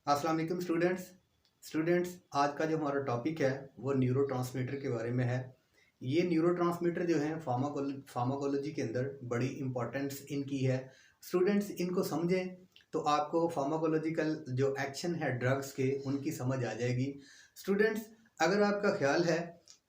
अस्सलाम वालेकुम स्टूडेंट्स आज का जो हमारा टॉपिक है वो न्यूरोट्रांसमीटर के बारे में है। ये न्यूरोट्रांसमीटर जो है फार्माकोलॉजी के अंदर बड़ी इंपॉर्टेंस इनकी है। स्टूडेंट्स इनको समझें तो आपको फार्माकोलॉजिकल जो एक्शन है ड्रग्स के उनकी समझ आ जाएगी। स्टूडेंट्स अगर आपका ख्याल है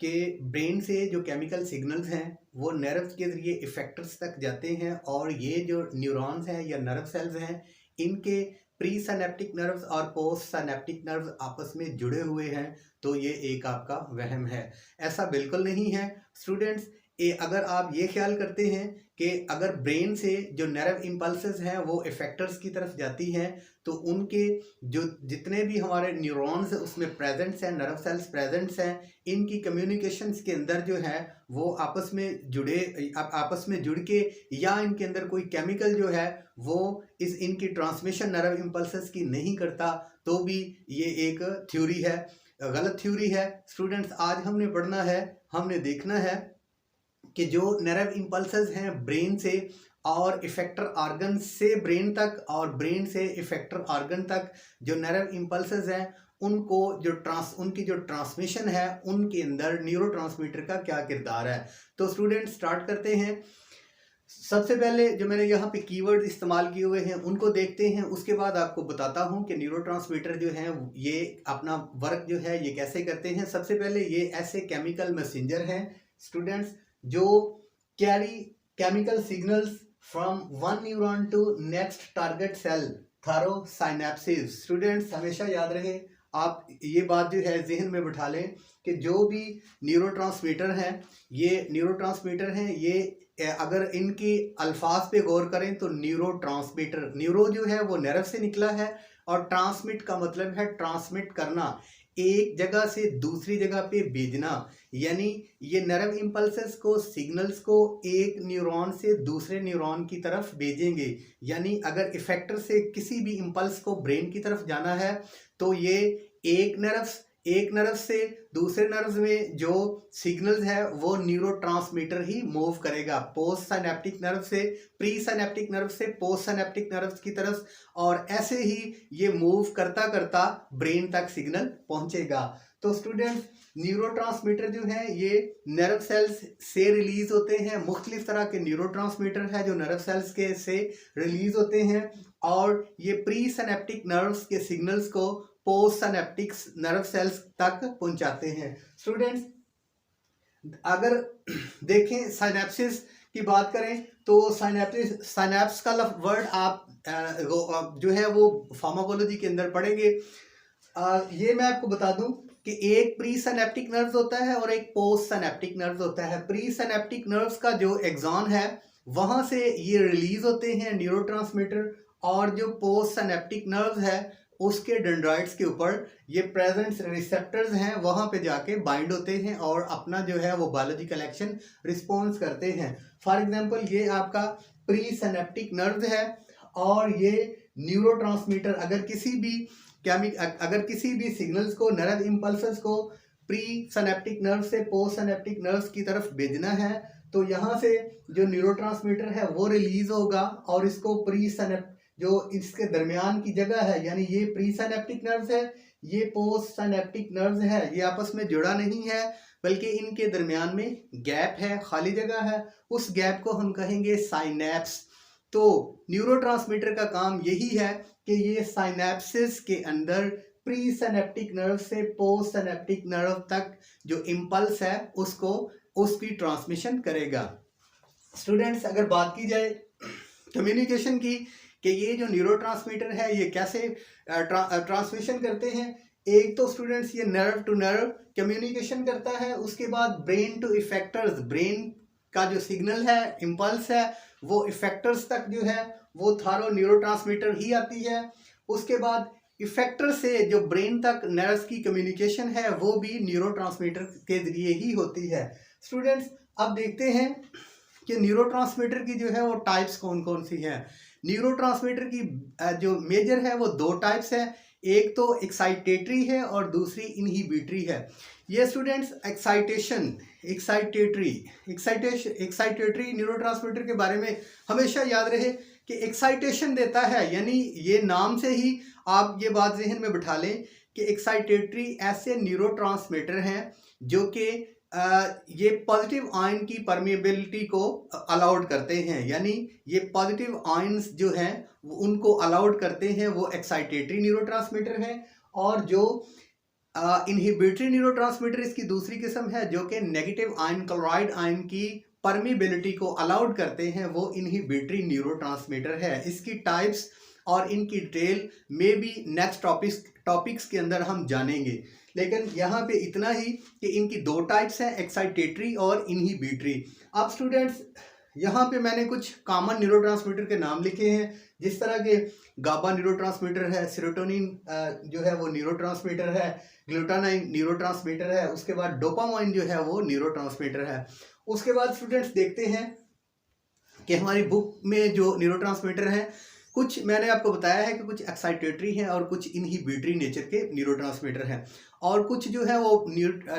कि ब्रेन से जो केमिकल सिग्नल्स हैं वो नर्व्स के ज़रिए इफेक्टर्स तक जाते हैं और ये जो न्यूरॉन्स हैं या नर्व सेल्स हैं इनके प्री साइनेप्टिक नर्व्स और पोस्ट साइनेप्टिक नर्व्स आपस में जुड़े हुए हैं, तो ये एक आपका वहम है। ऐसा बिल्कुल नहीं है स्टूडेंट्स। अगर आप ये ख्याल करते हैं कि अगर ब्रेन से जो नर्व इम्पल्सेस हैं वो इफेक्टर्स की तरफ जाती हैं तो उनके जो जितने भी हमारे न्यूरॉन्स उसमें प्रेजेंट्स हैं, नर्व सेल्स प्रेजेंट्स हैं, इनकी कम्युनिकेशंस के अंदर जो है वो आपस में जुड़ के या इनके अंदर कोई केमिकल जो है वो इस इनकी ट्रांसमिशन नर्व इम्पल्सेस की नहीं करता, तो भी ये एक थ्योरी है, गलत थ्योरी है। स्टूडेंट्स आज हमने देखना है कि जो नर्व इम्पल्सेस हैं ब्रेन से और इफेक्टर ऑर्गन से ब्रेन तक और ब्रेन से इफेक्टर ऑर्गन तक जो नर्व इम्पल्सेस हैं उनको उनकी जो ट्रांसमिशन है उनके अंदर न्यूरोट्रांसमीटर का क्या किरदार है। तो स्टूडेंट स्टार्ट करते हैं। सबसे पहले जो मैंने यहाँ पे कीवर्ड इस्तेमाल किए हुए हैं उनको देखते हैं, उसके बाद आपको बताता हूँ कि न्यूरोट्रांसमीटर जो हैं ये अपना वर्क जो है ये कैसे करते हैं। सबसे पहले ये ऐसे केमिकल मैसेंजर हैं स्टूडेंट्स जो carry chemical signals from one neuron to next target cell through synapsis. Students हमेशा याद रहे, आप ये बात जो है जहन में बिठा लें कि जो भी न्यूरोट्रांसमीटर हैं ये अगर इनकी अल्फाज पे गौर करें तो न्यूरोट्रांसमीटर, न्यूरो जो है वो नर्व से निकला है और ट्रांसमिट का मतलब है ट्रांसमिट करना, एक जगह से दूसरी जगह पे भेजना। यानी ये नर्व इम्पल्सेस को सिग्नल्स को एक न्यूरॉन से दूसरे न्यूरॉन की तरफ भेजेंगे। यानी अगर इफेक्टर से किसी भी इम्पल्स को ब्रेन की तरफ जाना है तो ये एक नर्व से दूसरे नर्व में जो सिग्नल्स है वो न्यूरोट्रांसमीटर ही मूव करेगा, पोस्ट साइनेप्टिक नर्व से प्री साइनेप्टिक नर्व से पोस्ट साइनेप्टिक नर्व की तरफ, और ऐसे ही ये मूव करता करता ब्रेन तक सिग्नल पहुंचेगा। तो स्टूडेंट्स न्यूरोट्रांसमीटर जो है ये नर्व सेल्स से रिलीज होते हैं। मुख्तलिफ तरह के न्यूरोट्रांसमीटर है जो नर्व सेल्स के से रिलीज होते हैं और ये प्री साइनेप्टिक नर्व्स के सिग्नल्स को पोस्ट साइनेप्टिक नर्व सेल्स तक पहुंचाते हैं। स्टूडेंट्स अगर देखें साइनेप्सिस की बात करें तो साइनेप्स का वर्ड आप जो है वो फार्माकोलॉजी के अंदर पढ़ेंगे। ये मैं आपको बता दूं कि एक प्री साइनेप्टिक नर्व्स होता है और एक पोस्ट साइनेप्टिक नर्व्स होता है। प्री साइनेप्टिक नर्व्स का जो एक्सॉन है वहां से ये रिलीज होते हैं न्यूरोट्रांसमीटर, और जो पोस्ट साइनेप्टिक नर्व्स है उसके डेंड्राइट्स के ऊपर ये प्रेजेंट रिसेप्टर्स हैं वहां पे जाके बाइंड होते हैं और अपना जो है वो बायोलॉजिकल एक्शन रिस्पॉन्स करते हैं। फॉर एग्जांपल ये आपका प्री साइनेप्टिक नर्व है और ये न्यूरोट्रांसमीटर अगर किसी भी सिग्नल्स को नर्व इम्पल्सेस को प्री साइनेप्टिक नर्व से पोस्ट साइनेप्टिक नर्व्स की तरफ भेजना है तो यहाँ से जो न्यूरोट्रांसमीटर है वो रिलीज होगा और इसको जो इसके दरमियान की जगह है, यानी ये प्री साइनेप्टिक नर्व्स है, ये पोस्ट साइनेप्टिक नर्व्स है, ये आपस में जुड़ा नहीं है बल्कि इनके दरमियान में गैप है, खाली जगह है, उस गैप को हम कहेंगे साइनेप्स। तो न्यूरोट्रांसमीटर का काम यही है कि ये साइनेप्सिस के अंदर प्री साइनेप्टिक नर्व से पोस्ट साइनेप्टिक नर्व तक जो इम्पल्स है उसकी ट्रांसमिशन करेगा। स्टूडेंट्स अगर बात की जाए कम्युनिकेशन की कि ये जो न्यूरोट्रांसमीटर है ये कैसे ट्रांसमिशन करते हैं, एक तो स्टूडेंट्स ये नर्व टू नर्व कम्युनिकेशन करता है, उसके बाद ब्रेन टू इफेक्टर्स, ब्रेन का जो सिग्नल है इम्पल्स है वो इफेक्टर्स तक जो है वो थारो न्यूरोट्रांसमीटर ही आती है। उसके बाद इफेक्टर से जो ब्रेन तक नर्व्स की कम्युनिकेशन है वो भी न्यूरोट्रांसमीटर के जरिए ही होती है। स्टूडेंट्स अब देखते हैं कि न्यूरोट्रांसमीटर की जो है वो टाइप्स कौन कौन सी हैं। न्यूरोट्रांसमीटर की जो मेजर है वो दो टाइप्स है, एक तो एक्साइटेटरी है और दूसरी इनहिबिटरी है। ये स्टूडेंट्स एक्साइटेटरी न्यूरोट्रांसमीटर के बारे में हमेशा याद रहे कि एक्साइटेशन देता है, यानी ये नाम से ही आप ये बात जहन में बिठा लें कि एक्साइटेटरी ऐसे न्यूरोट्रांसमीटर हैं जो कि ये पॉजिटिव आयन की परमेबिलिटी को अलाउड करते हैं, यानी ये पॉजिटिव आयन्स जो हैं उनको अलाउड करते हैं, वो एक्साइटेटरी न्यूरोट्रांसमीटर हैं। और जो इनहिबिटरी न्यूरोट्रांसमीटर इसकी दूसरी किस्म है जो कि नेगेटिव आयन क्लोराइड आयन की परमिबिलिटी को अलाउड करते हैं, वो इनहिबिटरी न्यूरोट्रांसमीटर है। इसकी टाइप्स और इनकी डिटेल में भी नेक्स्ट टॉपिक्स के अंदर हम जानेंगे, लेकिन यहाँ पे इतना ही कि इनकी दो टाइप्स हैं, एक्साइटेटरी और इनहिबिटरी। अब स्टूडेंट्स यहाँ पे मैंने कुछ कॉमन न्यूरोट्रांसमीटर के नाम लिखे हैं, जिस तरह के गाबा न्यूरोट्रांसमीटर है, सेरोटोनिन जो है वो न्यूरोट्रांसमीटर है, ग्लूटानाइन न्यूरोट्रांसमीटर है, उसके बाद डोपामाइन जो है वो न्यूरोट्रांसमीटर है। उसके बाद स्टूडेंट्स देखते हैं कि हमारी बुक में जो न्यूरोट्रांसमीटर हैं, कुछ मैंने आपको बताया है कि कुछ एक्साइटेटरी हैं और कुछ इनहिबिटरी नेचर के न्यूरोट्रांसमीटर हैं, और कुछ जो है वो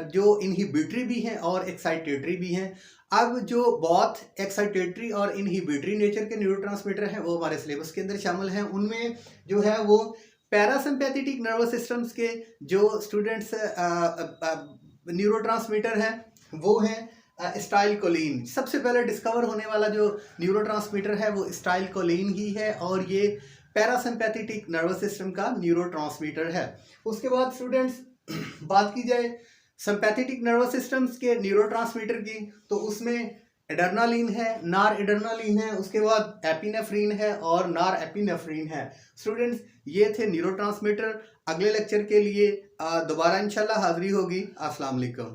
जो इनहिबिटरी भी हैं और एक्साइटेटरी भी हैं। अब जो बहुत एक्साइटेटरी और इनहिबिटरी नेचर के न्यूरोट्रांसमीटर हैं वो हमारे सिलेबस के अंदर शामिल हैं। उनमें जो है वो पैरासिम्पैथेटिक नर्वस सिस्टम्स के जो स्टूडेंट्स न्यूरोट्रांसमीटर हैं वो हैं स्टाइलकोलिन। सबसे पहले डिस्कवर होने वाला जो न्यूरोट्रांसमीटर है वो स्टाइलकोलिन ही है, और ये पैरासिम्पैथेटिक नर्वस सिस्टम का न्यूरोट्रांसमीटर है। उसके बाद स्टूडेंट्स बात की जाए सिंपैथेटिक नर्वस सिस्टम्स के न्यूरोट्रांसमीटर की, तो उसमें एड्रेनालिन है, नार एड्रेनालिन है, उसके बाद एपिनेफ्रीन है और नार एपिनेफ्रीन है। स्टूडेंट्स ये थे न्यूरोट्रांसमीटर। अगले लेक्चर के लिए दोबारा इंशाल्लाह हाजिरी होगी। अस्सलाम वालेकुम।